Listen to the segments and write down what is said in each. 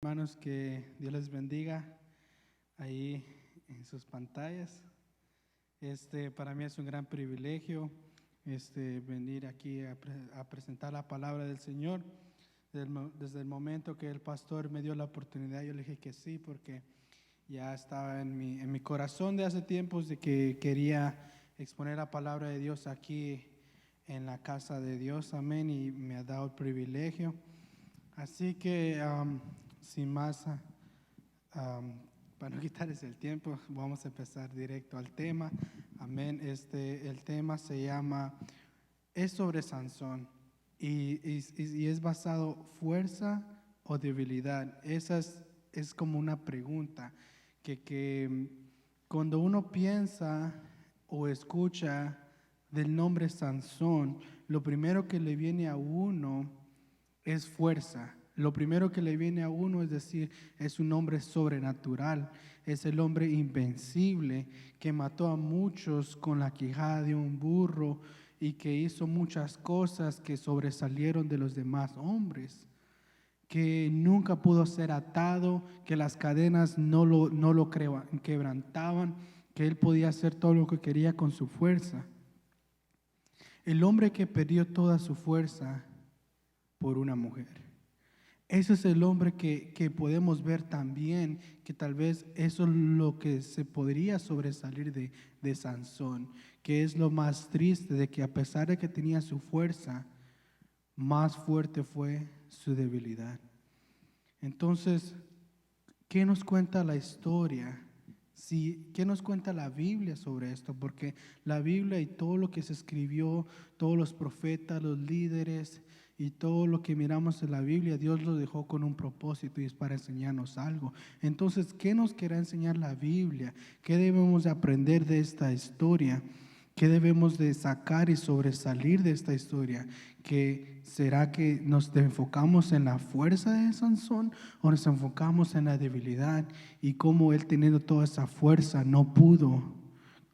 hermanos, que Dios les bendiga ahí en sus pantallas. Para mí es un gran privilegio venir aquí a presentar la palabra del Señor. Desde el momento que el pastor me dio la oportunidad, yo le dije que sí, porque ya estaba en mi corazón de hace tiempos de que quería exponer la palabra de Dios aquí en la casa de Dios. Amén. Y me ha dado el privilegio. Así que sin más, para no quitarles el tiempo, vamos a empezar directo al tema. Amén. El tema se llama, es sobre Sansón y es basado fuerza o debilidad. Esa es como una pregunta que cuando uno piensa o escucha del nombre Sansón, lo primero que le viene a uno es fuerza. Lo primero que le viene a uno es decir, es un hombre sobrenatural, es el hombre invencible que mató a muchos con la quijada de un burro y que hizo muchas cosas que sobresalieron de los demás hombres, que nunca pudo ser atado, que las cadenas no lo quebrantaban, que él podía hacer todo lo que quería con su fuerza. El hombre que perdió toda su fuerza por una mujer. Ese es el hombre que podemos ver también, que tal vez eso es lo que se podría sobresalir de Sansón, que es lo más triste, de que a pesar de que tenía su fuerza, más fuerte fue su debilidad. Entonces, ¿qué nos cuenta la historia? ¿Qué nos cuenta la Biblia sobre esto? Porque la Biblia y todo lo que se escribió, todos los profetas, los líderes y todo lo que miramos en la Biblia, Dios lo dejó con un propósito y es para enseñarnos algo. Entonces, ¿qué nos quiere enseñar la Biblia? ¿Qué debemos de aprender de esta historia? ¿Qué debemos de sacar y sobresalir de esta historia? ¿Será que nos enfocamos en la fuerza de Sansón o nos enfocamos en la debilidad y cómo él, teniendo toda esa fuerza, no pudo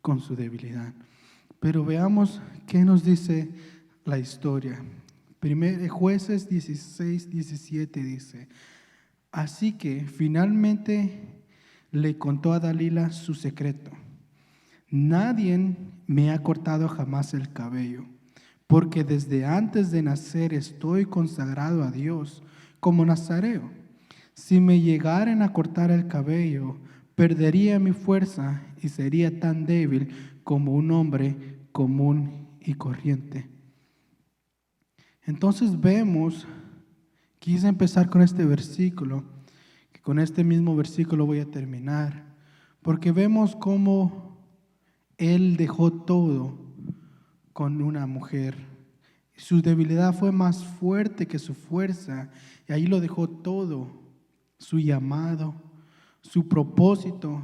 con su debilidad? Pero veamos qué nos dice la historia. Jueces 16:17 dice: así que finalmente le contó a Dalila su secreto. Nadie me ha cortado jamás el cabello, porque desde antes de nacer estoy consagrado a Dios como nazareo. Si me llegaran a cortar el cabello, perdería mi fuerza y sería tan débil como un hombre común y corriente. Entonces vemos, quise empezar con este versículo, que con este mismo versículo voy a terminar, porque vemos cómo él dejó todo con una mujer. Su debilidad fue más fuerte que su fuerza, y ahí lo dejó todo: su llamado, su propósito,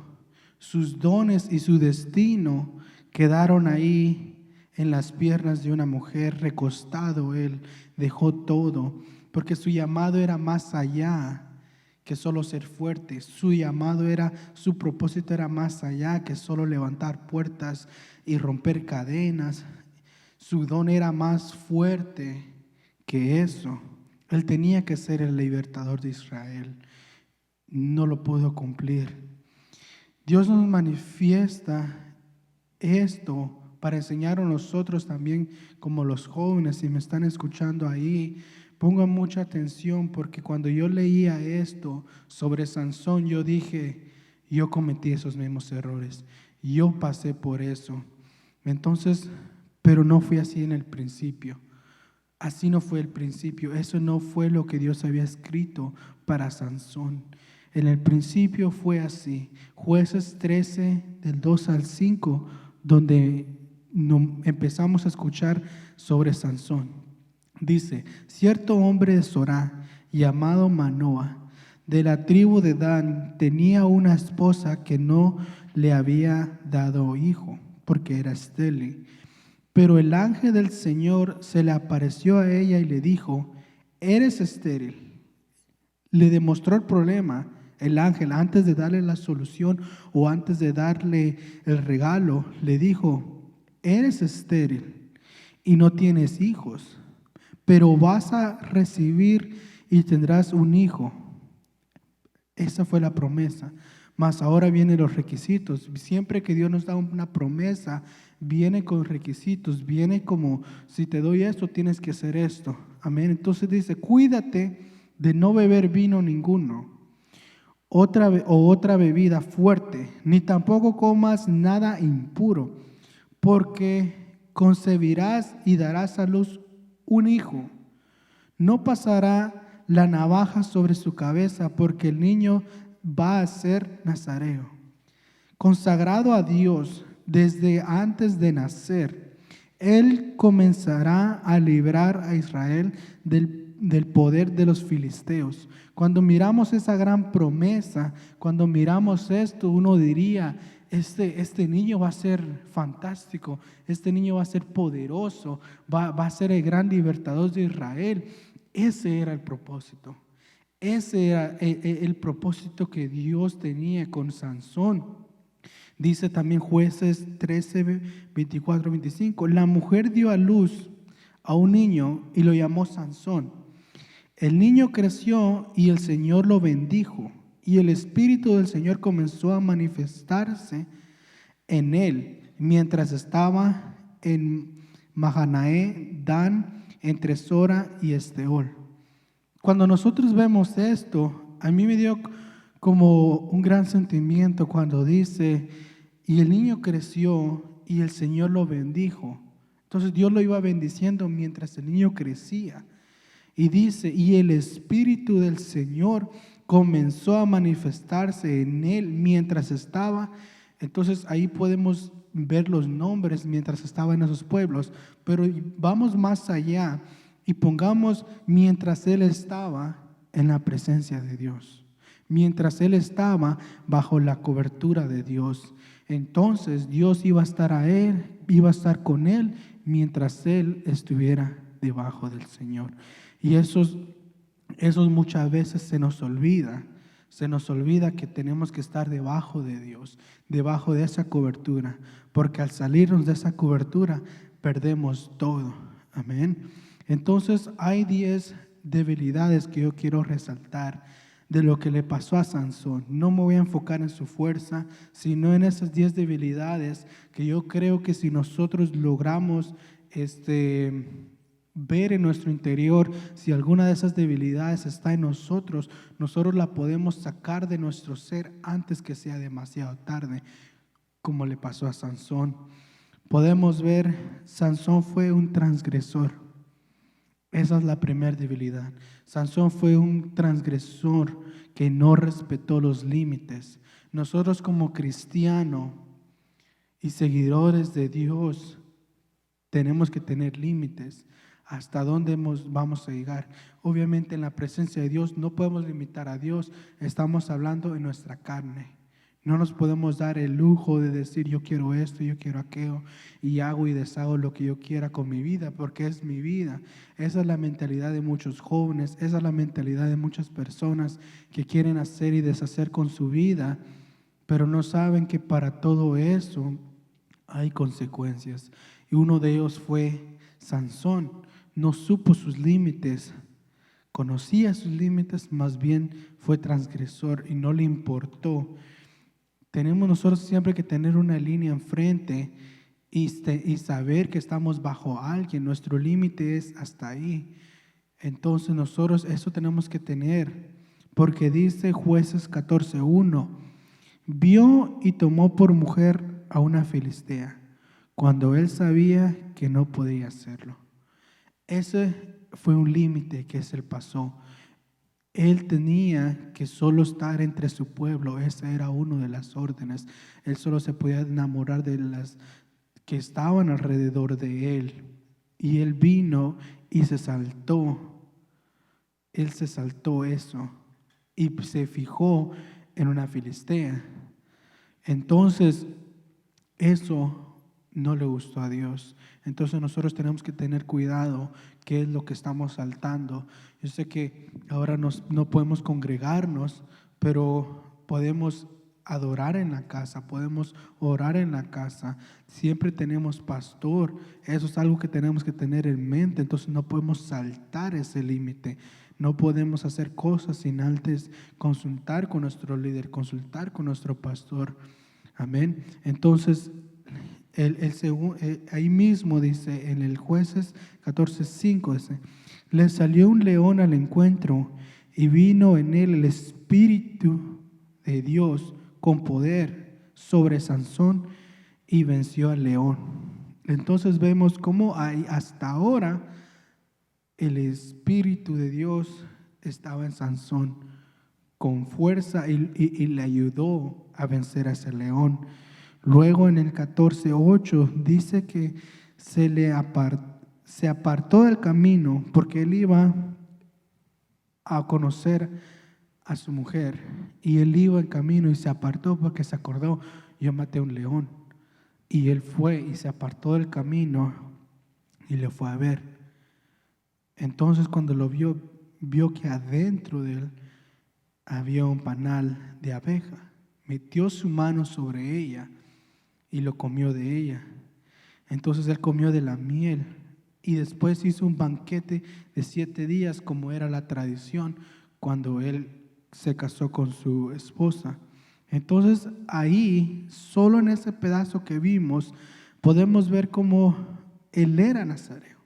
sus dones y su destino quedaron ahí en las piernas de una mujer. Recostado él dejó todo, porque su llamado era más allá que solo ser fuerte. Su propósito era más allá que solo levantar puertas y romper cadenas. Su don era más fuerte que eso. Él tenía que ser el libertador de Israel. No lo pudo cumplir. Dios nos manifiesta esto para enseñar a nosotros también, como los jóvenes. Si me están escuchando ahí, pongan mucha atención, porque cuando yo leía esto sobre Sansón, yo dije, yo cometí esos mismos errores, yo pasé por eso. Entonces, pero no fue así en el principio. Así no fue el principio. Eso no fue lo que Dios había escrito para Sansón. En el principio fue así. Jueces 13, del 2 al 5, donde empezamos a escuchar sobre Sansón. Dice: cierto hombre de Zorá, llamado Manoa, de la tribu de Dan, tenía una esposa que no le había dado hijo, porque era estéril. Pero el ángel del Señor se le apareció a ella y le dijo: eres estéril. Le demostró el problema. El ángel, antes de darle la solución o antes de darle el regalo, le dijo: eres estéril y no tienes hijos, pero vas a recibir y tendrás un hijo. Esa fue la promesa. Mas ahora vienen los requisitos. Siempre que Dios nos da una promesa, viene con requisitos, viene como, si te doy esto, tienes que hacer esto. Amén. Entonces dice, cuídate de no beber vino ninguno, otra bebida fuerte, ni tampoco comas nada impuro, porque concebirás y darás a luz un hijo. No pasará la navaja sobre su cabeza, porque el niño va a ser nazareo, consagrado a Dios desde antes de nacer. Él comenzará a librar a Israel del poder de los filisteos. Cuando miramos esa gran promesa, cuando miramos esto, uno diría, este niño va a ser fantástico, este niño va a ser poderoso, va a ser el gran libertador de Israel. Ese era el propósito. Ese era el propósito que Dios tenía con Sansón. Dice también Jueces 13, 24, 25. La mujer dio a luz a un niño y lo llamó Sansón. El niño creció y el Señor lo bendijo. Y el Espíritu del Señor comenzó a manifestarse en él mientras estaba en Mahanae, Dan, entre Sora y Esteol. Cuando nosotros vemos esto, a mí me dio como un gran sentimiento cuando dice, y el niño creció y el Señor lo bendijo. Entonces Dios lo iba bendiciendo mientras el niño crecía. Y dice, y el Espíritu del Señor comenzó a manifestarse en él mientras estaba. Entonces ahí podemos ver los nombres mientras estaba en esos pueblos, pero vamos más allá y pongamos mientras él estaba en la presencia de Dios, mientras él estaba bajo la cobertura de Dios. Entonces Dios iba a estar iba a estar con él mientras él estuviera debajo del Señor. Y eso muchas veces se nos olvida. Se nos olvida que tenemos que estar debajo de Dios, debajo de esa cobertura, porque al salirnos de esa cobertura perdemos todo. Amén. Entonces hay 10 debilidades que yo quiero resaltar de lo que le pasó a Sansón. No me voy a enfocar en su fuerza, sino en esas 10 debilidades que yo creo que si nosotros logramos ver en nuestro interior, si alguna de esas debilidades está en nosotros la podemos sacar de nuestro ser antes que sea demasiado tarde, como le pasó a Sansón. Podemos ver, Sansón fue un transgresor. Esa es la primera debilidad. Sansón fue un transgresor que no respetó los límites. Nosotros como cristianos y seguidores de Dios tenemos que tener límites. ¿Hasta dónde vamos a llegar? Obviamente en la presencia de Dios no podemos limitar a Dios. Estamos hablando en nuestra carne. No nos podemos dar el lujo de decir yo quiero esto, yo quiero aquello y hago y deshago lo que yo quiera con mi vida porque es mi vida. Esa es la mentalidad de muchos jóvenes, esa es la mentalidad de muchas personas que quieren hacer y deshacer con su vida, pero no saben que para todo eso hay consecuencias. Y uno de ellos fue Sansón. No supo sus límites, conocía sus límites, más bien fue transgresor y no le importó. Tenemos nosotros siempre que tener una línea enfrente y saber que estamos bajo alguien. Nuestro límite es hasta ahí. Entonces nosotros eso tenemos que tener, porque dice Jueces 14:1, vio y tomó por mujer a una filistea, cuando él sabía que no podía hacerlo. Ese fue un límite que se pasó. Él tenía que solo estar entre su pueblo. Esa era una de las órdenes. Él solo se podía enamorar de las que estaban alrededor de él. Y él vino y se saltó. Él se saltó eso y se fijó en una filistea. Entonces, eso no le gustó a Dios. Entonces nosotros tenemos que tener cuidado qué es lo que estamos saltando. Yo sé que ahora no podemos congregarnos, pero podemos adorar en la casa, podemos orar en la casa. Siempre tenemos pastor. Eso es algo que tenemos que tener en mente. Entonces no podemos saltar ese límite. No podemos hacer cosas sin antes consultar con nuestro líder, consultar con nuestro pastor. Amén. Entonces, ahí mismo dice en el Jueces 14:5, dice, le salió un león al encuentro y vino en él el Espíritu de Dios con poder sobre Sansón y venció al león. Entonces vemos cómo hasta ahora el Espíritu de Dios estaba en Sansón con fuerza y le ayudó a vencer a ese león. Luego en el 14:8 dice que se apartó del camino porque él iba a conocer a su mujer, y él iba en camino y se apartó porque se acordó: yo maté a un león. Y él fue y se apartó del camino y le fue a ver. Entonces cuando lo vio que adentro de él había un panal de abeja. Metió su mano sobre ella y lo comió de ella. Entonces él comió de la miel y después hizo un banquete de 7 días, como era la tradición cuando él se casó con su esposa. Entonces ahí, solo en ese pedazo que vimos, podemos ver cómo él era nazareo.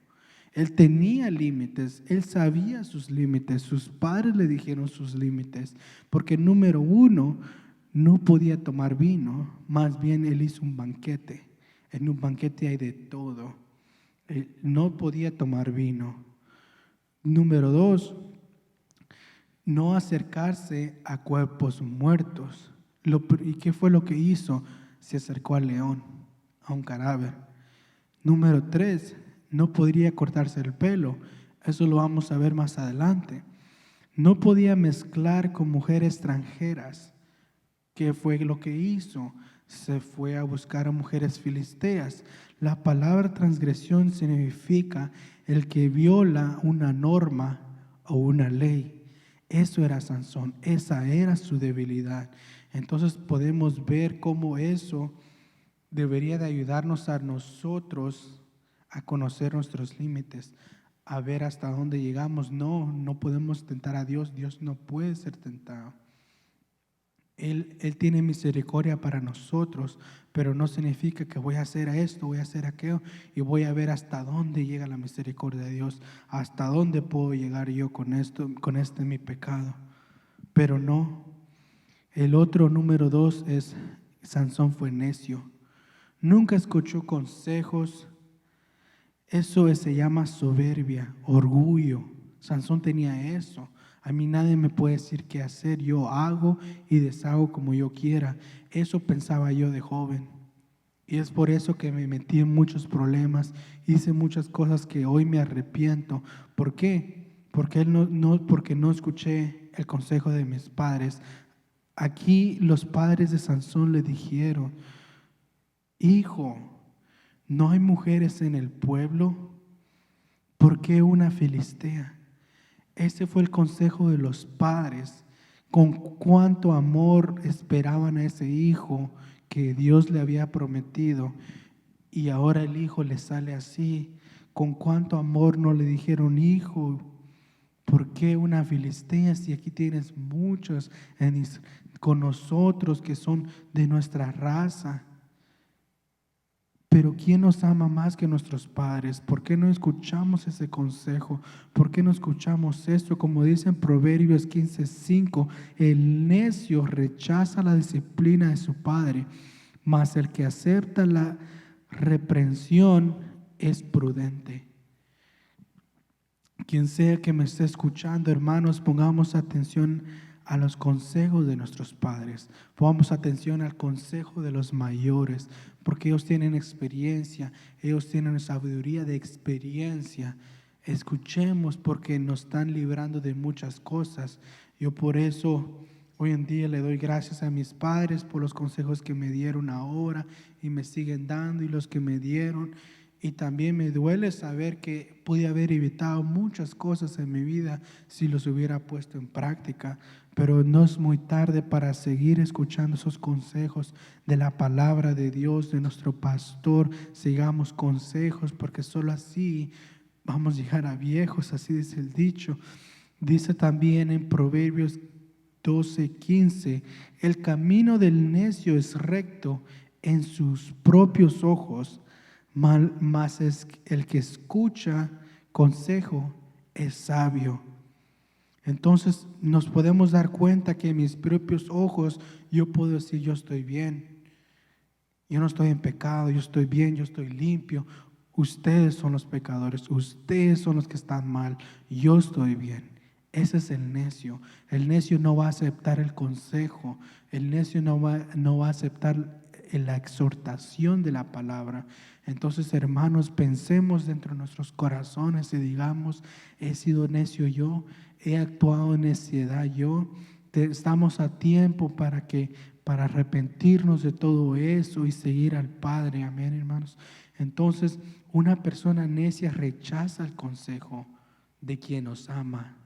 Él tenía límites, él sabía sus límites, sus padres le dijeron sus límites, porque número uno, no podía tomar vino, más bien él hizo un banquete. En un banquete hay de todo. Él no podía tomar vino. Número dos, no acercarse a cuerpos muertos. ¿Y qué fue lo que hizo? Se acercó al león, a un cadáver. Número 3, no podría cortarse el pelo. Eso lo vamos a ver más adelante. No podía mezclar con mujeres extranjeras. ¿Qué fue lo que hizo? Se fue a buscar a mujeres filisteas. La palabra transgresión significa el que viola una norma o una ley. Eso era Sansón, esa era su debilidad. Entonces podemos ver cómo eso debería de ayudarnos a nosotros a conocer nuestros límites, a ver hasta dónde llegamos. No podemos tentar a Dios, Dios no puede ser tentado. Él tiene misericordia para nosotros, pero no significa que voy a hacer esto, voy a hacer aquello y voy a ver hasta dónde llega la misericordia de Dios, hasta dónde puedo llegar yo con esto, con este mi pecado. Pero no. El otro número 2 es: Sansón fue necio. Nunca escuchó consejos. Eso se llama soberbia, orgullo. Sansón tenía eso. A mí nadie me puede decir qué hacer. Yo hago y deshago como yo quiera. Eso pensaba yo de joven. Y es por eso que me metí en muchos problemas. Hice muchas cosas que hoy me arrepiento. ¿Por qué? Porque no escuché el consejo de mis padres. Aquí los padres de Sansón le dijeron: hijo, ¿no hay mujeres en el pueblo? ¿Por qué una filistea? Ese fue el consejo de los padres. Con cuánto amor esperaban a ese hijo que Dios le había prometido, y ahora el hijo le sale así. Con cuánto amor no le dijeron: hijo, ¿por qué una filistea si aquí tienes muchos con nosotros que son de nuestra raza? Pero ¿quién nos ama más que nuestros padres? ¿Por qué no escuchamos ese consejo? ¿Por qué no escuchamos esto? Como dice en Proverbios 15:5, el necio rechaza la disciplina de su padre, mas el que acepta la reprensión es prudente. Quien sea que me esté escuchando, hermanos, pongamos atención a los consejos de nuestros padres. Pongamos atención al consejo de los mayores, porque ellos tienen experiencia, ellos tienen sabiduría de experiencia. Escuchemos, porque nos están librando de muchas cosas. Yo por eso hoy en día le doy gracias a mis padres por los consejos que me dieron ahora y me siguen dando, y los que me dieron. Y también me duele saber que pude haber evitado muchas cosas en mi vida si los hubiera puesto en práctica. Pero no es muy tarde para seguir escuchando esos consejos de la palabra de Dios, de nuestro pastor. Sigamos consejos, porque solo así vamos a llegar a viejos, así dice el dicho. Dice también en Proverbios 12:15, el camino del necio es recto en sus propios ojos, mas es el que escucha consejo es sabio. Entonces nos podemos dar cuenta que en mis propios ojos yo puedo decir yo estoy bien, yo no estoy en pecado, yo estoy bien, yo estoy limpio. Ustedes son los pecadores, ustedes son los que están mal, yo estoy bien. Ese es el necio. El necio no va a aceptar el consejo, el necio no va a aceptar la exhortación de la palabra. Entonces, hermanos, pensemos dentro de nuestros corazones y digamos, he sido necio yo, he actuado en neciedad yo. Estamos a tiempo para arrepentirnos de todo eso y seguir al Padre. Amén, hermanos. Entonces, una persona necia rechaza el consejo de quien nos ama.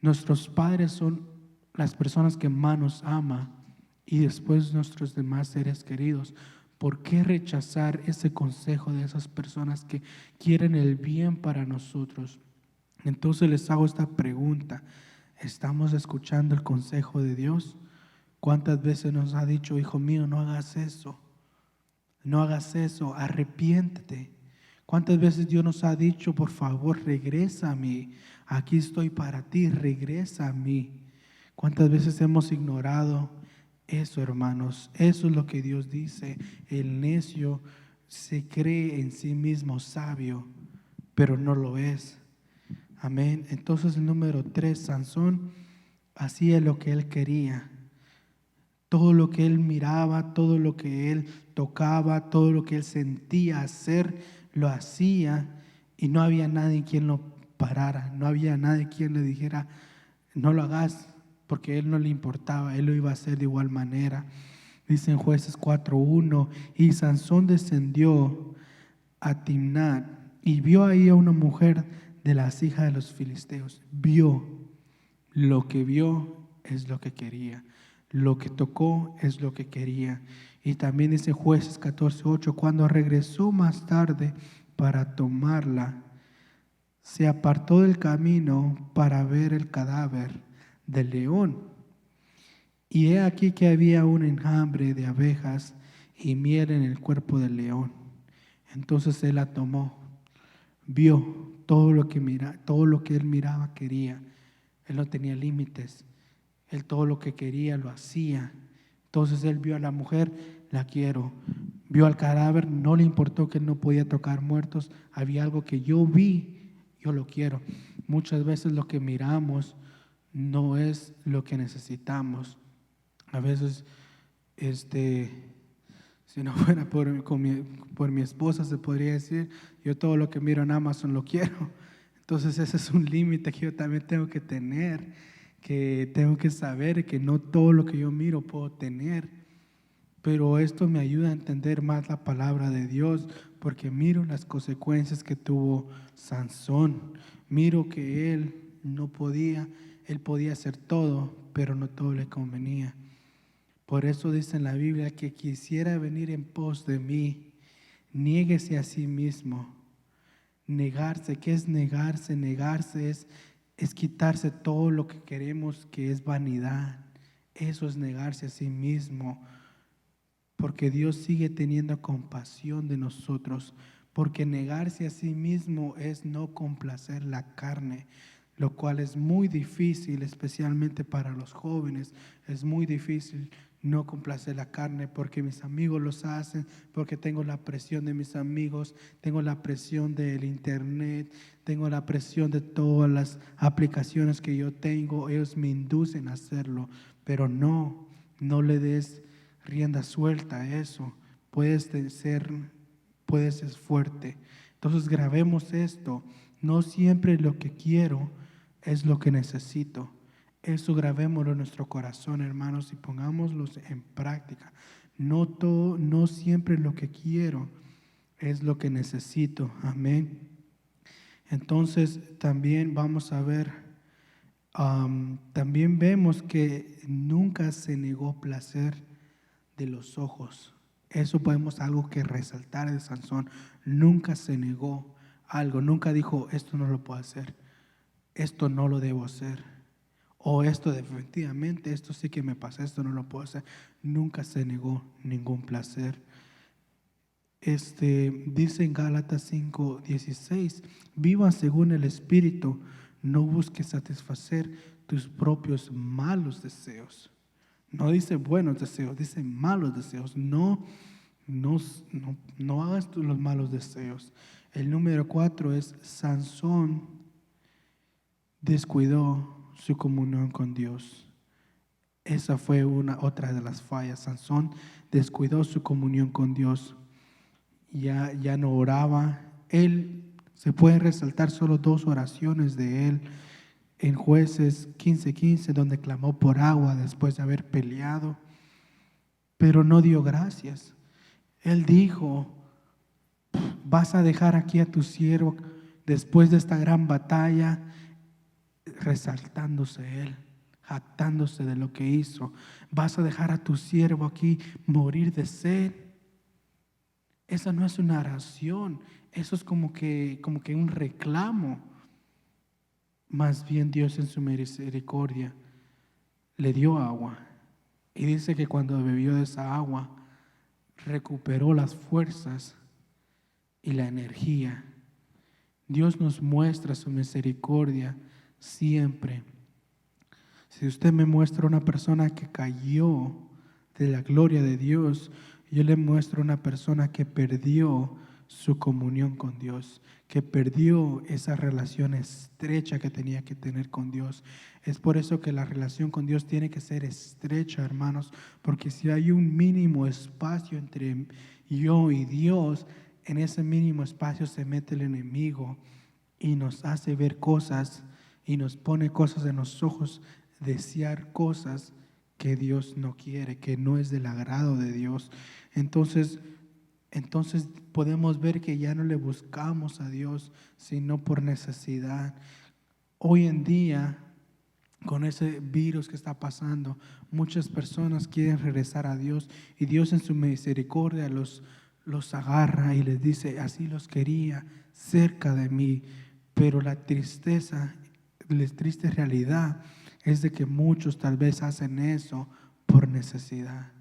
Nuestros padres son las personas que más nos aman y después nuestros demás seres queridos. ¿Por qué rechazar ese consejo de esas personas que quieren el bien para nosotros? Entonces les hago esta pregunta. ¿Estamos escuchando el consejo de Dios? ¿Cuántas veces nos ha dicho, hijo mío, no hagas eso? No hagas eso, arrepiéntete. ¿Cuántas veces Dios nos ha dicho, por favor, regresa a mí? Aquí estoy para ti, regresa a mí. ¿Cuántas veces hemos ignorado eso, hermanos? Eso es lo que Dios dice. El necio se cree en sí mismo sabio, pero no lo es. Amén. Entonces el número 3, Sansón hacía lo que él quería. Todo lo que él miraba, todo lo que él tocaba, todo lo que él sentía hacer, lo hacía y no había nadie quien lo parara, no había nadie quien le dijera, no lo hagas, porque a él no le importaba, él lo iba a hacer de igual manera. Dice en Jueces 4:1, y Sansón descendió a Timnat y vio ahí a una mujer de las hijas de los filisteos. Vio, lo que vio es lo que quería. Lo que tocó es lo que quería. Y también dice Jueces 14:8, cuando regresó más tarde para tomarla, se apartó del camino para ver el cadáver del león. Y he aquí que había un enjambre de abejas y miel en el cuerpo del león. Entonces él la tomó, vio todo lo que todo lo que él miraba quería. Él no tenía límites. Él todo lo que quería lo hacía. Entonces él vio a la mujer, la quiero. Vio al cadáver, no le importó que él no podía tocar muertos. Había algo que yo vi, yo lo quiero. Muchas veces lo que miramos no es lo que necesitamos. A veces, si no fuera por mi esposa, se podría decir, yo todo lo que miro en Amazon lo quiero. Entonces ese es un límite que yo también tengo que tener, que tengo que saber que no todo lo que yo miro puedo tener. Pero esto me ayuda a entender más la palabra de Dios, porque miro las consecuencias que tuvo Sansón. Miro que él podía hacer todo, pero no todo le convenía. Por eso dice en la Biblia que quisiera venir en pos de mí, niéguese a sí mismo. Negarse, ¿qué es negarse? Negarse es quitarse todo lo que queremos, que es vanidad. Eso es negarse a sí mismo. Porque Dios sigue teniendo compasión de nosotros. Porque negarse a sí mismo es no complacer la carne, lo cual es muy difícil, especialmente para los jóvenes. Es muy difícil no complacer la carne porque mis amigos los hacen, porque tengo la presión de mis amigos, tengo la presión del internet, tengo la presión de todas las aplicaciones que yo tengo. Ellos me inducen a hacerlo, pero no le des rienda suelta a eso. Puedes ser fuerte. Entonces grabemos esto. No siempre lo que quiero es lo que necesito. Eso grabémoslo en nuestro corazón, hermanos, y pongámoslo en práctica. No siempre lo que quiero es lo que necesito. Amén. Entonces también vamos a ver, también vemos que nunca se negó placer de los ojos. Eso podemos algo que resaltar de Sansón. Nunca se negó algo, nunca dijo, esto no lo puedo hacer. esto no lo debo hacer, o esto definitivamente, esto sí que me pasa, esto no lo puedo hacer. Nunca se negó ningún placer. Dice en Gálatas 5:16, viva según el Espíritu, no busques satisfacer tus propios malos deseos. No dice buenos deseos, dice malos deseos. No hagas tú los malos deseos. El número 4 es Sansón descuidó su comunión con Dios. Esa fue otra de las fallas. Sansón descuidó su comunión con Dios. Ya no oraba. Se pueden resaltar solo 2 oraciones de él en Jueces 15:15, donde clamó por agua después de haber peleado, pero no dio gracias. Él dijo: vas a dejar aquí a tu siervo después de esta gran batalla, resaltándose él, jactándose de lo que hizo. Vas a dejar a tu siervo aquí morir de sed. Esa no es una oración, eso es como que un reclamo. Más bien Dios en su misericordia le dio agua, y dice que cuando bebió de esa agua recuperó las fuerzas y la energía. Dios nos muestra su misericordia siempre. Si usted me muestra una persona que cayó de la gloria de Dios, yo le muestro una persona que perdió su comunión con Dios, que perdió esa relación estrecha que tenía que tener con Dios. Es por eso que la relación con Dios tiene que ser estrecha, hermanos, porque si hay un mínimo espacio entre yo y Dios, en ese mínimo espacio se mete el enemigo y nos hace ver cosas y nos pone cosas en los ojos, desear cosas que Dios no quiere, que no es del agrado de Dios. Entonces podemos ver que ya no le buscamos a Dios, sino por necesidad. Hoy en día, con ese virus que está pasando, muchas personas quieren regresar a Dios, y Dios en su misericordia los agarra y les dice: así los quería cerca de mí. Pero la triste realidad es de que muchos tal vez hacen eso por necesidad.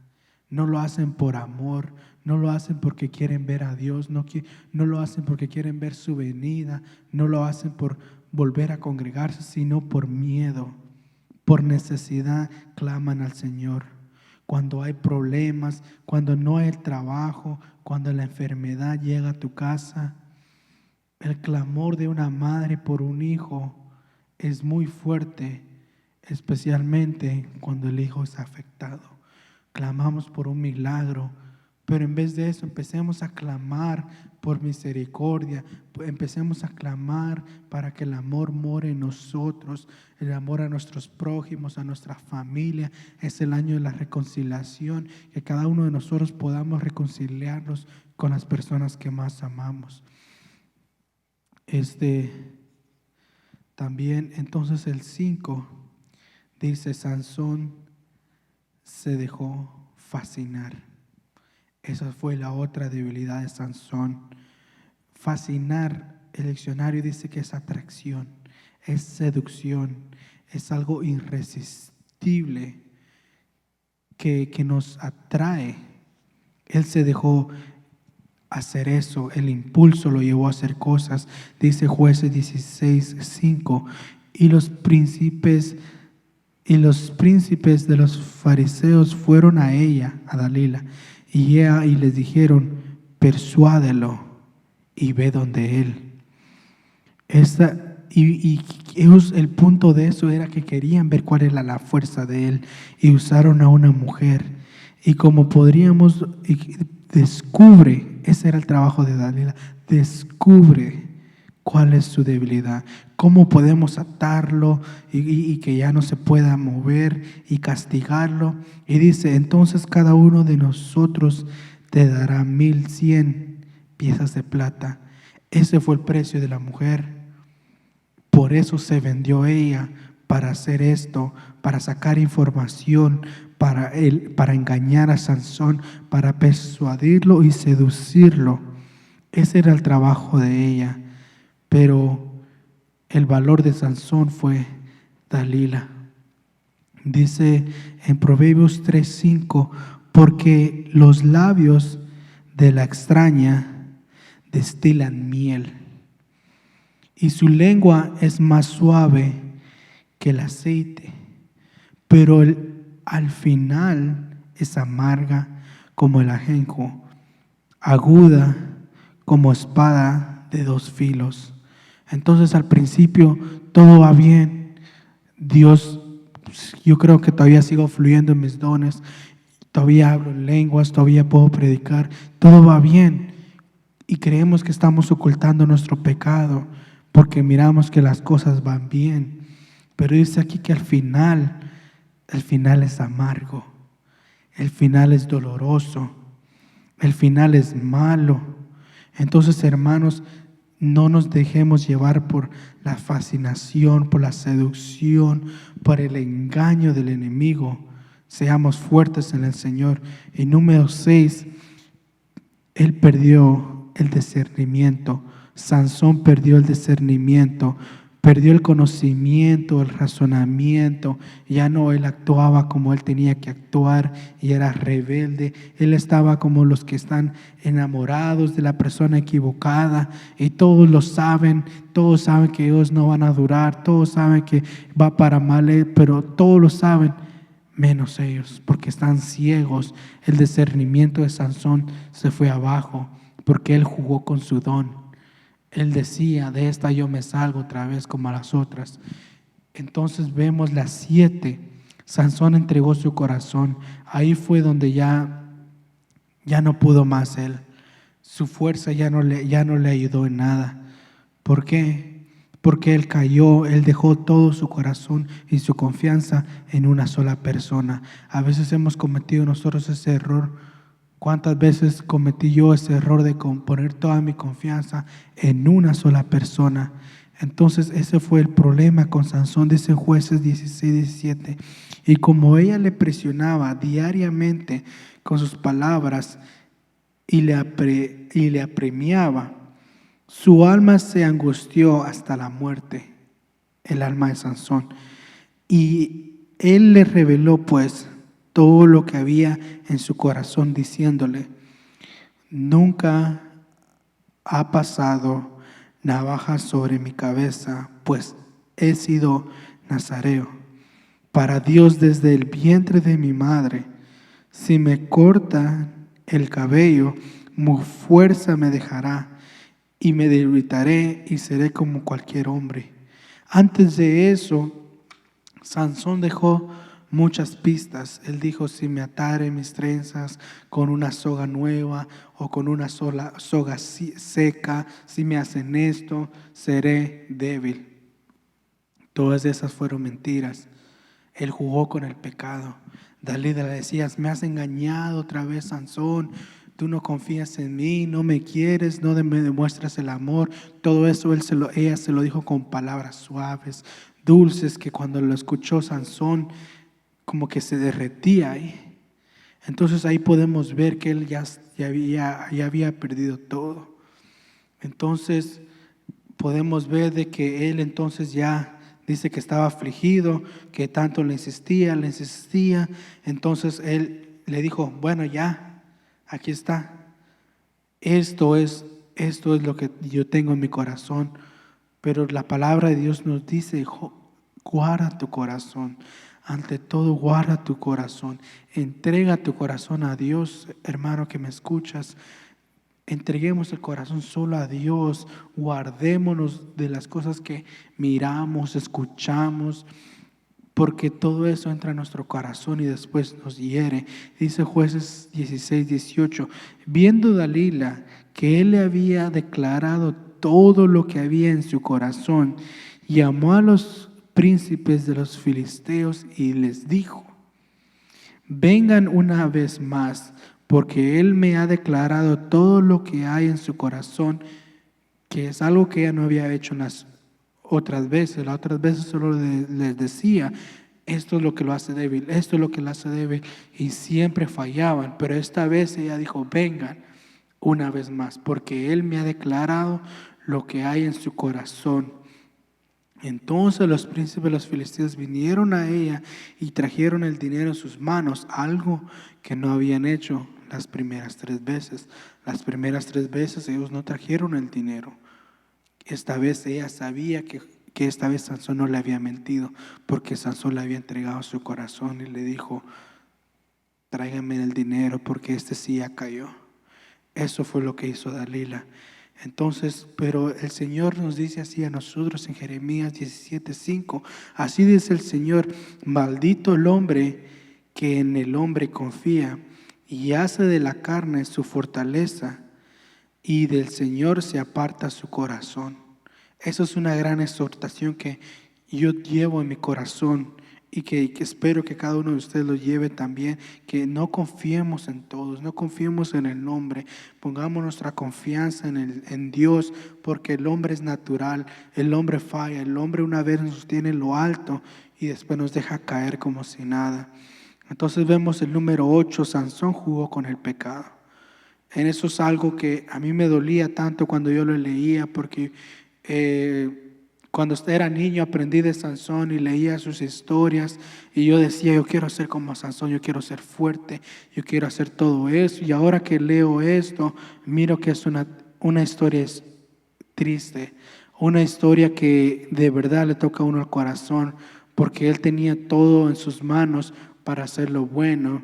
No lo hacen por amor, no lo hacen porque quieren ver a Dios, no lo hacen porque quieren ver su venida, no lo hacen por volver a congregarse, sino por miedo, por necesidad claman al Señor. Cuando hay problemas, cuando no hay trabajo, cuando la enfermedad llega a tu casa, el clamor de una madre por un hijo es muy fuerte, especialmente cuando el hijo es afectado. Clamamos por un milagro, pero en vez de eso empecemos a clamar por misericordia, empecemos a clamar para que el amor more en nosotros, el amor a nuestros prójimos, a nuestra familia. Es el año de la reconciliación, que cada uno de nosotros podamos reconciliarnos con las personas que más amamos. También entonces el 5 dice: Sansón se dejó fascinar. Esa fue la otra debilidad de Sansón. Fascinar, el diccionario dice que es atracción, es seducción, es algo irresistible que nos atrae. Él se dejó hacer eso, el impulso lo llevó a hacer cosas. Dice Jueces 16:5, y los príncipes de los fariseos fueron a ella, a Dalila, y les dijeron: persuádelo y ve donde él. El punto de eso era que querían ver cuál era la fuerza de él, y usaron a una mujer. Y como descubre, ese era el trabajo de Dalila, descubre cuál es su debilidad, cómo podemos atarlo y que ya no se pueda mover, y castigarlo. Y dice: entonces cada uno de nosotros te dará 1,100 piezas de plata. Ese fue el precio de la mujer. Por eso se vendió ella, para hacer esto, para sacar información, para engañar a Sansón, para persuadirlo y seducirlo. Ese era el trabajo de ella. Pero el valor de Sansón fue Dalila. Dice en Proverbios 3:5, porque los labios de la extraña destilan miel, y su lengua es más suave que el aceite, pero al final es amarga como el ajenjo, aguda como espada de dos filos. Entonces al principio todo va bien. Dios, yo creo que todavía sigo fluyendo en mis dones, todavía hablo lenguas, todavía puedo predicar, todo va bien. Y creemos que estamos ocultando nuestro pecado porque miramos que las cosas van bien. Pero dice aquí que al final, el final es amargo, el final es doloroso, el final es malo. Entonces, hermanos, no nos dejemos llevar por la fascinación, por la seducción, por el engaño del enemigo. Seamos fuertes en el Señor. Y número 6, él perdió el discernimiento. Sansón perdió el discernimiento, perdió el conocimiento, el razonamiento. Ya no él actuaba como él tenía que actuar y era rebelde. Él estaba como los que están enamorados de la persona equivocada y todos lo saben, todos saben que ellos no van a durar, todos saben que va para mal, pero todos lo saben menos ellos, porque están ciegos. El discernimiento de Sansón se fue abajo porque él jugó con su don. Él decía, de esta yo me salgo otra vez como a las otras. Entonces vemos las 7. Sansón entregó su corazón. Ahí fue donde ya no pudo más él. Su fuerza ya no le ayudó en nada. ¿Por qué? Porque él cayó, él dejó todo su corazón y su confianza en una sola persona. A veces hemos cometido nosotros ese error. ¿Cuántas veces cometí yo ese error de poner toda mi confianza en una sola persona? Entonces ese fue el problema con Sansón, dice Jueces 16:17. Y como ella le presionaba diariamente con sus palabras y le apremiaba, su alma se angustió hasta la muerte, el alma de Sansón. Y él le reveló pues todo lo que había en su corazón, diciéndole: nunca ha pasado navaja sobre mi cabeza, pues he sido nazareo para Dios desde el vientre de mi madre. Si me corta el cabello, mi fuerza me dejará y me debilitaré y seré como cualquier hombre. Antes de eso, Sansón dejó muchas pistas. Él dijo: si me atare mis trenzas con una soga nueva o con una soga seca, si me hacen esto, seré débil. Todas esas fueron mentiras. Él jugó con el pecado. Dalila le decía: me has engañado otra vez, Sansón. Tú no confías en mí, no me quieres, no me demuestras el amor. Todo eso ella se lo dijo con palabras suaves, dulces, que cuando lo escuchó Sansón como que se derretía ahí. Entonces ahí podemos ver que él ya había perdido todo. Entonces podemos ver de que él entonces ya dice que estaba afligido, que tanto le insistía. Entonces él le dijo: bueno, ya, aquí está. Esto es lo que yo tengo en mi corazón. Pero la palabra de Dios nos dice: guarda tu corazón. Ante todo, guarda tu corazón. Entrega tu corazón a Dios, hermano que me escuchas. Entreguemos el corazón solo a Dios. Guardémonos de las cosas que miramos, escuchamos, porque todo eso entra en nuestro corazón y después nos hiere. Dice Jueces 16:18. Viendo Dalila que él le había declarado todo lo que había en su corazón, llamó a los príncipes de los filisteos y les dijo: vengan una vez más, porque él me ha declarado todo lo que hay en su corazón, que es algo que ella no había hecho en las otras veces. Las otras veces solo les decía: esto es lo que lo hace débil, esto es lo que lo hace débil, y siempre fallaban. Pero esta vez ella dijo: vengan una vez más, porque él me ha declarado lo que hay en su corazón. Entonces los príncipes de los filisteos vinieron a ella y trajeron el dinero en sus manos, algo que no habían hecho las primeras 3 veces. Las primeras 3 veces ellos no trajeron el dinero. Esta vez ella sabía que esta vez Sansón no le había mentido, porque Sansón le había entregado su corazón y le dijo: tráiganme el dinero porque este sí ya cayó. Eso fue lo que hizo Dalila. Entonces, pero el Señor nos dice así a nosotros en Jeremías 17:5. Así dice el Señor: maldito el hombre que en el hombre confía y hace de la carne su fortaleza, y del Señor se aparta su corazón. Eso es una gran exhortación que yo llevo en mi corazón y que espero que cada uno de ustedes lo lleve también, que no confiemos en todos, no confiemos en el hombre, pongamos nuestra confianza en Dios, porque el hombre es natural, el hombre falla, el hombre una vez nos sostiene en lo alto y después nos deja caer como si nada. Entonces vemos el número 8, Sansón jugó con el pecado. En eso es algo que a mí me dolía tanto cuando yo lo leía, porque cuando era niño aprendí de Sansón y leía sus historias y yo decía: yo quiero ser como Sansón, yo quiero ser fuerte, yo quiero hacer todo eso. Y ahora que leo esto, miro que es una historia triste, una historia que de verdad le toca a uno el corazón, porque él tenía todo en sus manos para hacer lo bueno,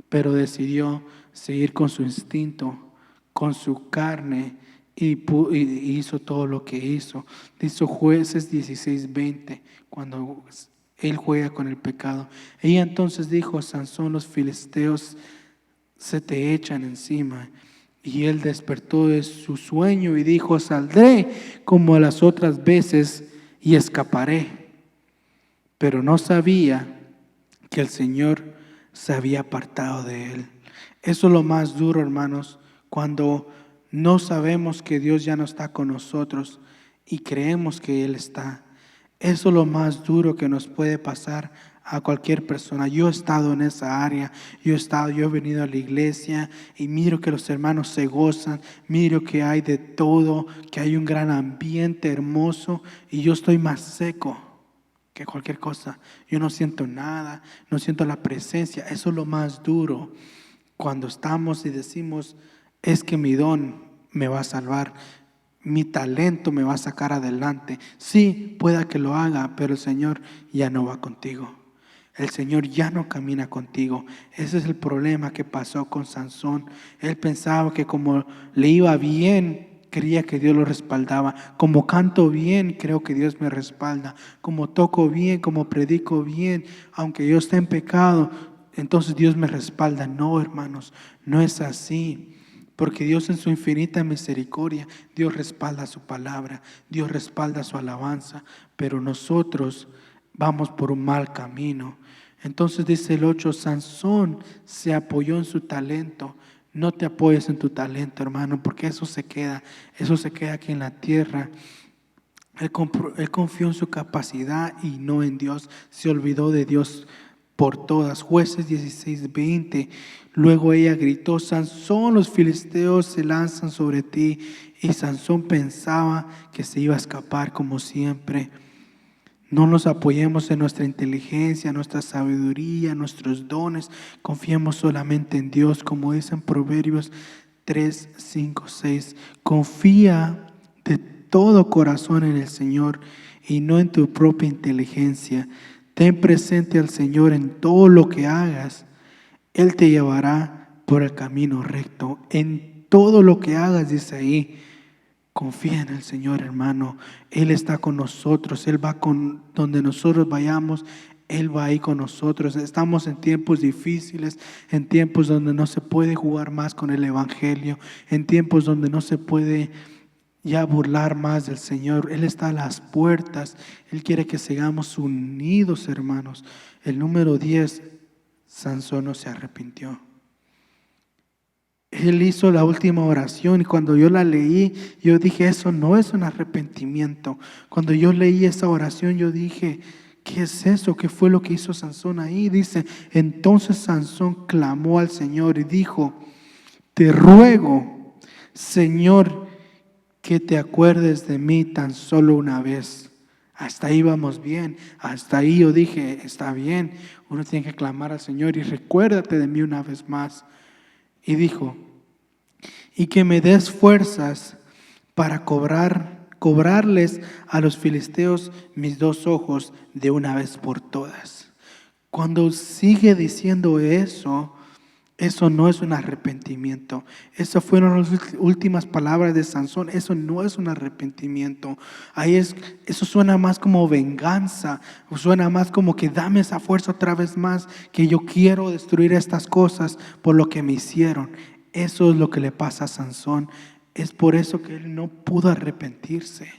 pero decidió seguir con su instinto, con su carne, y hizo todo lo que hizo. Dice Jueces 16:20, cuando él juega con el pecado. Ella entonces dijo: Sansón, los filisteos se te echan encima. Y él despertó de su sueño y dijo: saldré como las otras veces y escaparé. Pero no sabía que el Señor se había apartado de él. Eso es lo más duro, hermanos, cuando no sabemos que Dios ya no está con nosotros y creemos que Él está. Eso es lo más duro que nos puede pasar a cualquier persona. Yo he estado en esa área, yo he venido a la iglesia y miro que los hermanos se gozan, miro que hay de todo, que hay un gran ambiente hermoso, y yo estoy más seco que cualquier cosa. Yo no siento nada, no siento la presencia. Eso es lo más duro, cuando estamos y decimos: es que mi don me va a salvar, mi talento me va a sacar adelante. Sí, pueda que lo haga, pero el Señor ya no va contigo. El Señor ya no camina contigo. Ese es el problema que pasó con Sansón. Él pensaba que como le iba bien, creía que Dios lo respaldaba. Como canto bien, creo que Dios me respalda. Como toco bien, como predico bien, aunque yo esté en pecado, entonces Dios me respalda. No, hermanos, no es así. Porque Dios, en su infinita misericordia, Dios respalda su palabra, Dios respalda su alabanza, pero nosotros vamos por un mal camino. Entonces dice el 8, Sansón se apoyó en su talento. No te apoyes en tu talento, hermano, porque eso se queda aquí en la tierra. Él confió en su capacidad y no en Dios, se olvidó de Dios por todas. Jueces 16:20. Luego ella gritó: Sansón, los filisteos se lanzan sobre ti. Y Sansón pensaba que se iba a escapar como siempre. No nos apoyemos en nuestra inteligencia, nuestra sabiduría, nuestros dones. Confiemos solamente en Dios, como dice en Proverbios 3, 5, 6. Confía de todo corazón en el Señor y no en tu propia inteligencia. Ten presente al Señor en todo lo que hagas. Él te llevará por el camino recto. En todo lo que hagas, dice ahí, confía en el Señor, hermano. Él está con nosotros. Él va con donde nosotros vayamos. Él va ahí con nosotros. Estamos en tiempos difíciles, en tiempos donde no se puede jugar más con el Evangelio, en tiempos donde no se puede ya burlar más del Señor. Él está a las puertas. Él quiere que sigamos unidos, hermanos. El número 10, Sansón no se arrepintió. Él hizo la última oración y cuando yo la leí, yo dije: eso no es un arrepentimiento. Cuando yo leí esa oración, yo dije: ¿qué es eso? ¿Qué fue lo que hizo Sansón ahí? Dice: entonces Sansón clamó al Señor y dijo: te ruego, Señor, que te acuerdes de mí tan solo una vez. hasta ahí vamos bien, hasta ahí yo dije, está bien. Uno tiene que clamar al Señor y recuérdate de mí una vez más. Y dijo, y que me des fuerzas para cobrarles a los filisteos mis 2 ojos de una vez por todas. Cuando sigue diciendo eso no es un arrepentimiento. Esas fueron las últimas palabras de Sansón. Eso no es un arrepentimiento. Eso suena más como venganza. Suena más como que dame esa fuerza otra vez más, que yo quiero destruir estas cosas por lo que me hicieron. Eso es lo que le pasa a Sansón. Es por eso que él no pudo arrepentirse.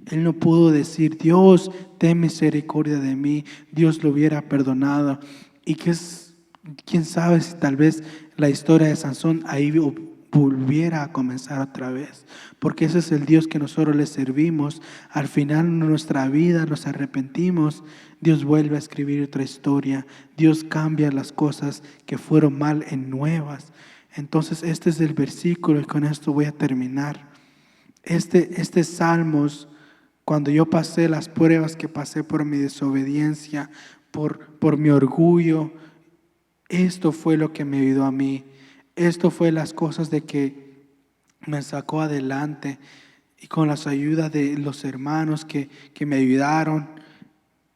Él no pudo decir, Dios, ten misericordia de mí. Dios lo hubiera perdonado. Y quién sabe si tal vez la historia de Sansón ahí volviera a comenzar otra vez. Porque ese es el Dios que nosotros le servimos. Al final de nuestra vida nos arrepentimos. Dios vuelve a escribir otra historia. Dios cambia las cosas que fueron mal en nuevas. Entonces este es el versículo y con esto voy a terminar. Este Salmos, cuando yo pasé las pruebas que pasé por mi desobediencia, por mi orgullo, esto fue lo que me ayudó a mí. Esto fue las cosas de que me sacó adelante. Y con las ayudas de los hermanos que me ayudaron,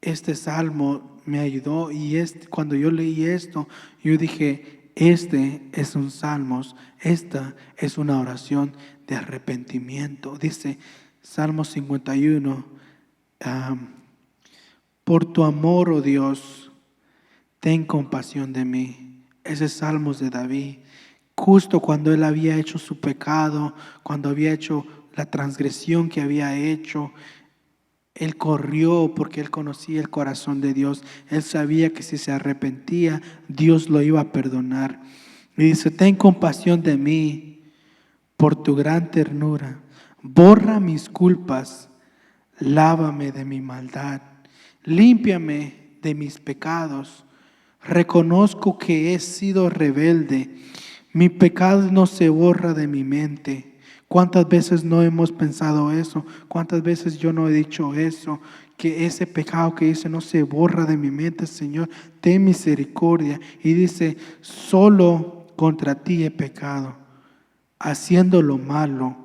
este salmo me ayudó. Y cuando yo leí esto, yo dije, este es un salmos, esta es una oración de arrepentimiento. Dice Salmo 51, por tu amor, oh Dios, ten compasión de mí. Ese es Salmos de David. Justo cuando él había hecho su pecado, cuando había hecho la transgresión que había hecho, él corrió porque él conocía el corazón de Dios. Él sabía que si se arrepentía, Dios lo iba a perdonar. Y dice, ten compasión de mí por tu gran ternura. Borra mis culpas, lávame de mi maldad, límpiame de mis pecados. Reconozco que he sido rebelde. Mi pecado no se borra de mi mente. ¿Cuántas veces no hemos pensado eso? ¿Cuántas veces yo no he dicho eso? Que ese pecado que hice no se borra de mi mente, Señor. Ten misericordia. Y dice, solo contra ti he pecado, haciendo lo malo,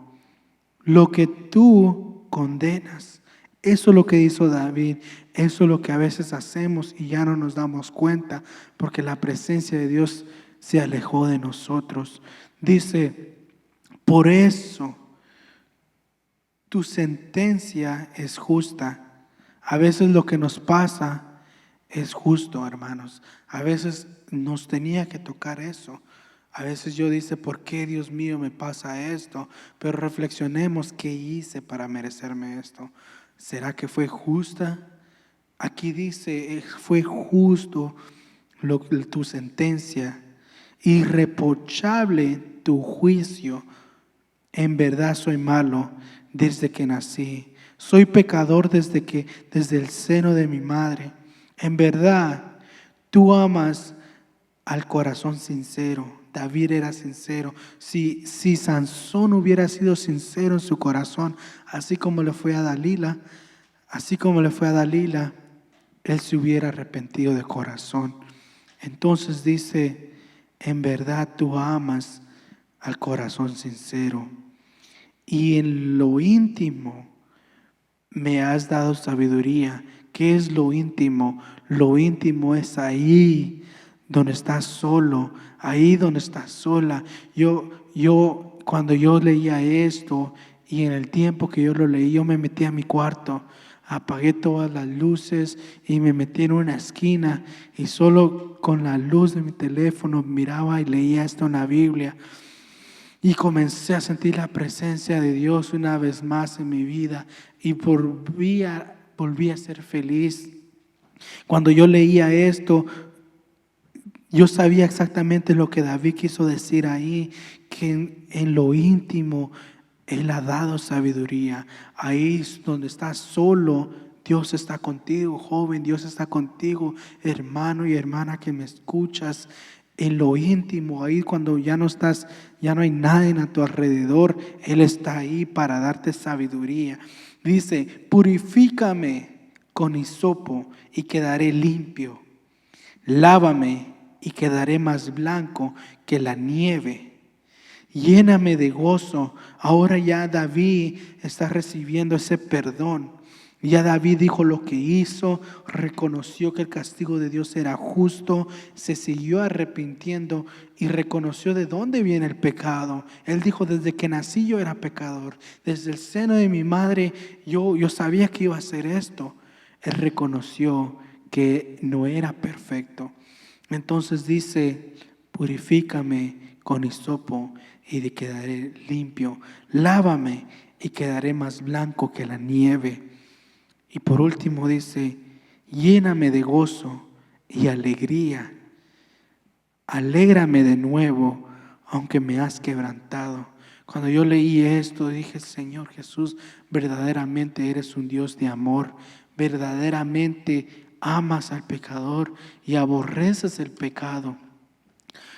lo que tú condenas. Eso es lo que hizo David. Eso es lo que a veces hacemos y ya no nos damos cuenta porque la presencia de Dios se alejó de nosotros. Dice, por eso tu sentencia es justa. A veces lo que nos pasa es justo, hermanos. A veces nos tenía que tocar eso. A veces yo dice, ¿por qué, Dios mío, me pasa esto? Pero reflexionemos, ¿qué hice para merecerme esto? ¿Será que fue justa? Aquí dice, fue justo tu sentencia, irreprochable tu juicio. En verdad soy malo desde que nací. Soy pecador desde el seno de mi madre. En verdad, tú amas al corazón sincero. David era sincero. Si Sansón hubiera sido sincero en su corazón, así como le fue a Dalila, él se hubiera arrepentido de corazón. Entonces dice, en verdad tú amas al corazón sincero. Y en lo íntimo me has dado sabiduría. ¿Qué es lo íntimo? Lo íntimo es ahí donde estás solo, ahí donde estás sola. Cuando yo leía esto y en el tiempo que yo lo leí, yo me metí a mi cuarto, apagué todas las luces y me metí en una esquina y solo con la luz de mi teléfono miraba y leía esto en la Biblia. Y comencé a sentir la presencia de Dios una vez más en mi vida y volví a ser feliz. Cuando yo leía esto, yo sabía exactamente lo que David quiso decir ahí, que en lo íntimo Él ha dado sabiduría. Ahí es donde estás solo, Dios está contigo, joven, Dios está contigo, hermano y hermana que me escuchas. En lo íntimo, ahí cuando ya no hay nadie a tu alrededor, Él está ahí para darte sabiduría. Dice, purifícame con hisopo y quedaré limpio. Lávame y quedaré más blanco que la nieve. Lléname de gozo. Ahora ya David está recibiendo ese perdón. Ya David dijo lo que hizo, reconoció que el castigo de Dios era justo, se siguió arrepintiendo y reconoció de dónde viene el pecado. Él dijo: desde que nací yo era pecador, desde el seno de mi madre yo sabía que iba a hacer esto. Él reconoció que no era perfecto. Entonces dice: purifícame con hisopo y quedaré limpio. Lávame y quedaré más blanco que la nieve. Y por último dice: lléname de gozo y alegría. Alégrame de nuevo, aunque me has quebrantado. Cuando yo leí esto, dije: Señor Jesús, verdaderamente eres un Dios de amor. Verdaderamente amas al pecador y aborreces el pecado.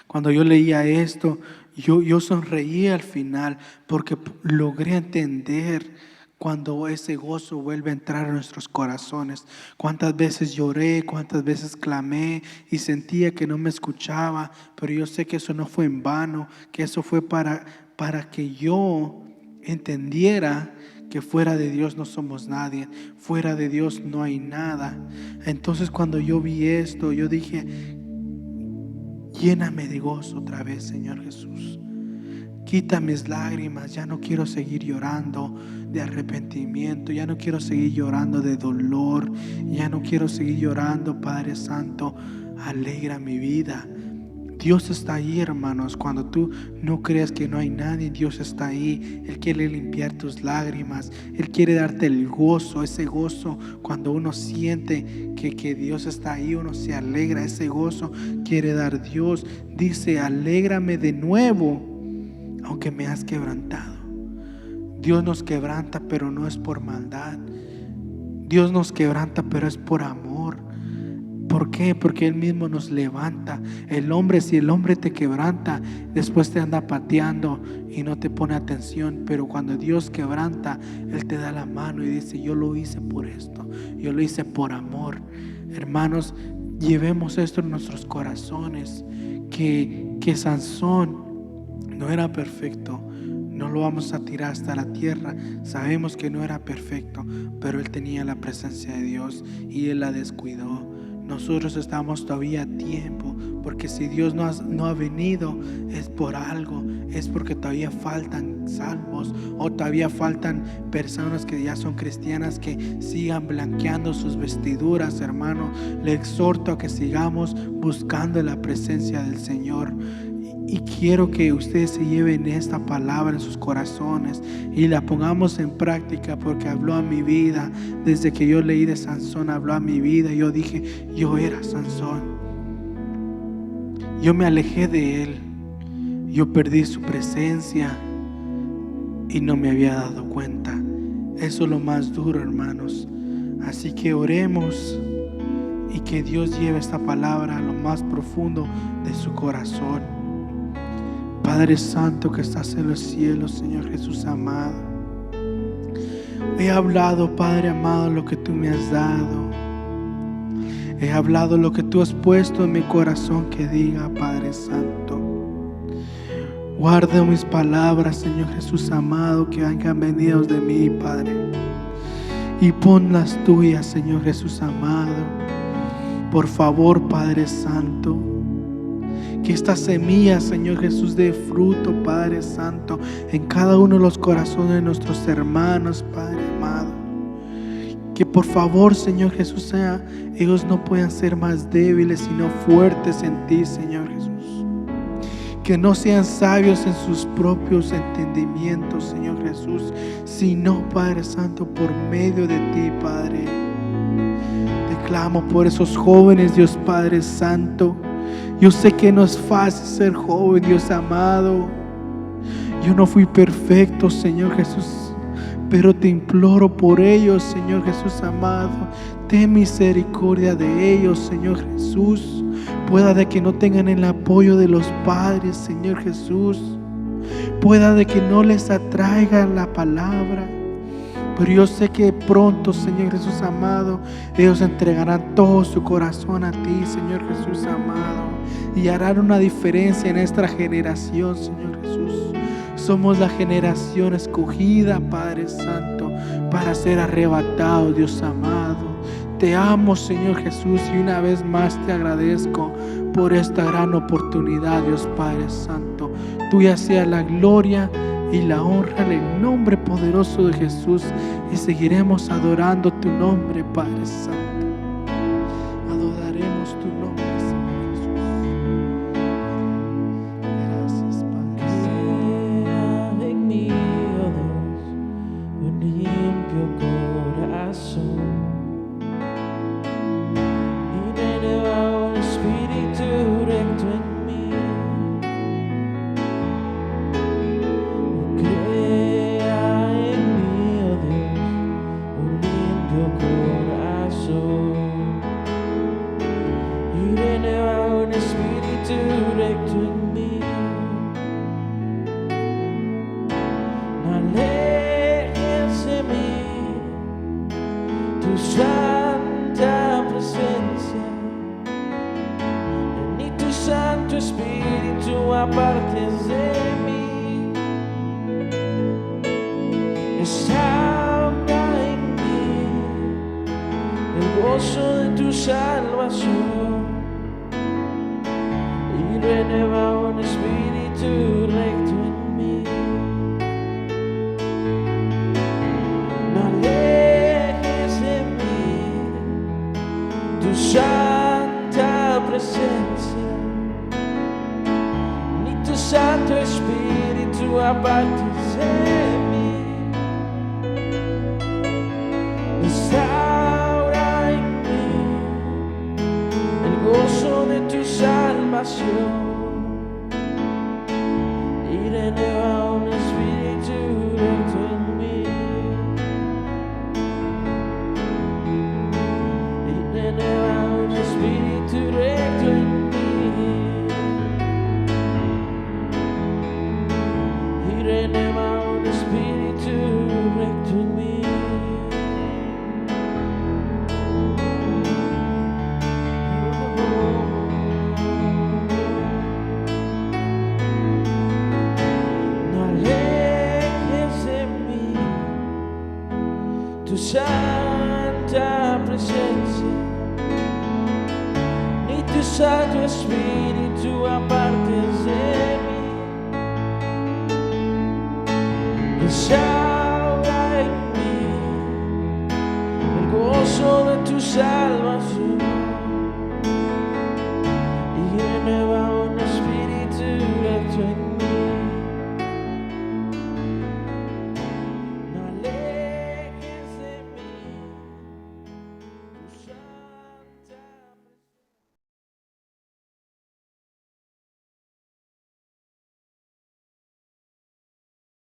Cuando yo leía esto, yo sonreí al final, porque logré entender cuando ese gozo vuelve a entrar a nuestros corazones. Cuántas veces lloré, cuántas veces clamé y sentía que no me escuchaba, pero yo sé que eso no fue en vano, que eso fue para que yo entendiera que fuera de Dios no somos nadie, fuera de Dios no hay nada. Entonces cuando yo vi esto, yo dije: lléname de gozo otra vez, Señor Jesús. Quita mis lágrimas. Ya no quiero seguir llorando de arrepentimiento. Ya no quiero seguir llorando de dolor. Ya no quiero seguir llorando, Padre Santo. Alegra mi vida. Dios está ahí, hermanos. Cuando tú no crees que no hay nadie, Dios está ahí. Él quiere limpiar tus lágrimas. Él quiere darte el gozo, ese gozo. Cuando uno siente que Dios está ahí, uno se alegra. Ese gozo quiere dar Dios. Dice: alégrame de nuevo, aunque me has quebrantado. Dios nos quebranta, pero no es por maldad. Dios nos quebranta, pero es por amor. ¿Por qué? Porque Él mismo nos levanta. Si el hombre te quebranta, después te anda pateando y no te pone atención. Pero cuando Dios quebranta, Él te da la mano y dice: yo lo hice por esto, yo lo hice por amor. Hermanos, llevemos esto en nuestros corazones, que Sansón no era perfecto. No lo vamos a tirar hasta la tierra. Sabemos que no era perfecto, pero él tenía la presencia de Dios y él la descuidó. Nosotros estamos todavía a tiempo, porque si Dios no ha venido, es por algo. Es porque todavía faltan salvos, o todavía faltan personas que ya son cristianas que sigan blanqueando sus vestiduras. Hermano, le exhorto a que sigamos buscando la presencia del Señor. Y quiero que ustedes se lleven esta palabra en sus corazones y la pongamos en práctica, porque habló a mi vida. Desde que yo leí de Sansón, habló a mi vida. Yo dije: yo era Sansón. Yo me alejé de él. Yo perdí su presencia y no me había dado cuenta. Eso es lo más duro, hermanos. Así que oremos y que Dios lleve esta palabra a lo más profundo de su corazón. Padre Santo que estás en los cielos, Señor Jesús amado, he hablado, Padre amado, lo que tú me has dado. He hablado lo que tú has puesto en mi corazón que diga, Padre Santo. Guarda mis palabras, Señor Jesús amado, que hayan venido de mí, Padre, y pon las tuyas, Señor Jesús amado. Por favor, Padre Santo, que esta semilla, Señor Jesús, dé fruto, Padre Santo, en cada uno de los corazones de nuestros hermanos, Padre amado. Que por favor, Señor Jesús, ellos no puedan ser más débiles, sino fuertes en ti, Señor Jesús. Que no sean sabios en sus propios entendimientos, Señor Jesús, sino, Padre Santo, por medio de ti, Padre. Te clamo por esos jóvenes, Dios Padre Santo. Yo sé que no es fácil ser joven, Dios amado. Yo no fui perfecto, Señor Jesús, pero te imploro por ellos, Señor Jesús amado. Ten misericordia de ellos, Señor Jesús. Pueda de que no tengan el apoyo de los padres, Señor Jesús. Pueda de que no les atraiga la palabra. Pero yo sé que pronto, Señor Jesús amado, ellos entregarán todo su corazón a ti, Señor Jesús amado, y harán una diferencia en nuestra generación, Señor Jesús. Somos la generación escogida, Padre Santo, para ser arrebatados, Dios amado. Te amo, Señor Jesús, y una vez más te agradezco por esta gran oportunidad, Dios Padre Santo. Tuya sea la gloria y la honra en el nombre poderoso de Jesús, y seguiremos adorando tu nombre, Padre Santo. Adoraremos tu nombre, Señor Jesús. Gracias, Padre Santo. Crea en mí, oh Dios, un limpio corazón y renueva un espíritu recto en mí. Crea en mí, oh Dios, un limpio corazón y renueva un espíritu recto en mí. No alejes de mí tu santa presencia, ni tu Santo Espíritu apartes de mí. Restaura en mí el gozo de tu salvación y renueva un espíritu recto en mí. No alejes de mí tu santa presencia, ni tu Santo Espíritu apartes de mí. Restaura en mí el gozo de tu salvación y renueva un espíritu recto en mí. Y renueva un espíritu recto en mí. Y renueva un espíritu recto en mí. No alejes de mí tu santa presencia, ni tu Santo Espíritu